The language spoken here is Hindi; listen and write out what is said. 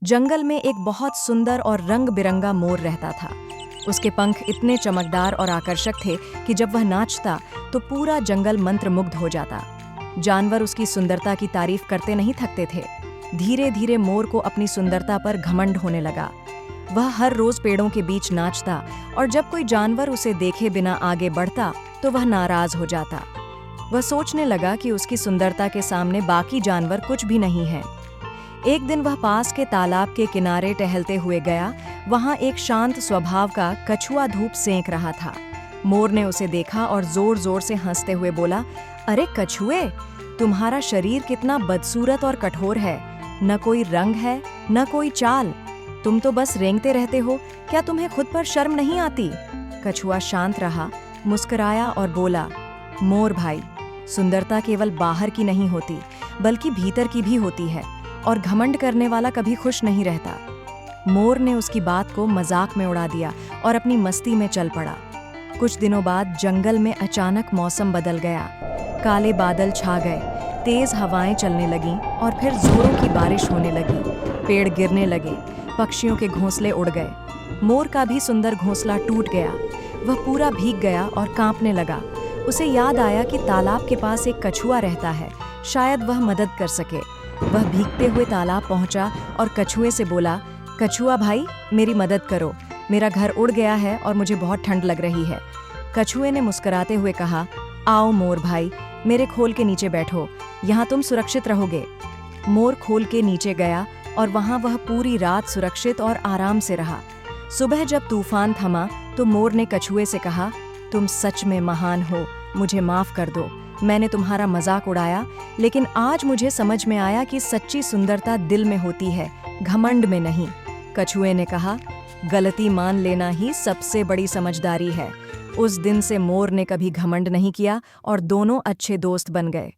जंगल में एक बहुत सुंदर और रंग बिरंगा मोर रहता था। उसके पंख इतने चमकदार और आकर्षक थे कि जब वह नाचता तो पूरा जंगल मंत्रमुग्ध हो जाता। जानवर उसकी सुंदरता की तारीफ करते नहीं थकते थे। धीरे धीरे मोर को अपनी सुंदरता पर घमंड होने लगा। वह हर रोज पेड़ों के बीच नाचता और जब कोई जानवर उसे देखे बिना आगे बढ़ता तो वह नाराज हो जाता। वह सोचने लगा कि उसकी सुंदरता के सामने बाकी जानवर कुछ भी नहीं है। एक दिन वह पास के तालाब के किनारे टहलते हुए गया। वहां एक शांत स्वभाव का कछुआ धूप सेंक रहा था। मोर ने उसे देखा और जोर जोर से हंसते हुए बोला, अरे कछुए, तुम्हारा शरीर कितना बदसूरत और कठोर है। न कोई रंग है, न कोई चाल। तुम तो बस रेंगते रहते हो। क्या तुम्हें खुद पर शर्म नहीं आती? कछुआ शांत रहा, मुस्कुराया और बोला, मोर भाई, सुंदरता केवल बाहर की नहीं होती बल्कि भीतर की भी होती है, और घमंड करने वाला कभी खुश नहीं रहता। मोर ने उसकी बात को मजाक में उड़ा दिया और अपनी मस्ती में चल पड़ा। कुछ दिनों बाद जंगल में अचानक मौसम बदल गया। काले बादल छा गए, तेज हवाएं चलने लगीं और फिर जोरों की बारिश होने लगी। पेड़ गिरने लगे, पक्षियों के घोंसले उड़ गए। मोर का भी सुंदर घोंसला टूट गया। वह पूरा भीग गया और कांपने लगा। उसे याद आया कि तालाब के पास एक कछुआ रहता है, शायद वह मदद कर सके। वह भीगते हुए तालाब पहुंचा और कछुए से बोला, कछुआ भाई, मेरी मदद करो। मेरा घर उड़ गया है और मुझे बहुत ठंड लग रही है। कछुए ने मुस्कुराते हुए कहा, आओ मोर भाई, मेरे खोल के नीचे बैठो, यहाँ तुम सुरक्षित रहोगे। मोर खोल के नीचे गया और वहाँ वह पूरी रात सुरक्षित और आराम से रहा। सुबह जब तूफान थमा तो मोर ने कछुए से कहा, तुम सच में महान हो, मुझे माफ कर दो। मैंने तुम्हारा मजाक उड़ाया, लेकिन आज मुझे समझ में आया कि सच्ची सुंदरता दिल में होती है, घमंड में नहीं। कछुए ने कहा, गलती मान लेना ही सबसे बड़ी समझदारी है। उस दिन से मोर ने कभी घमंड नहीं किया और दोनों अच्छे दोस्त बन गए।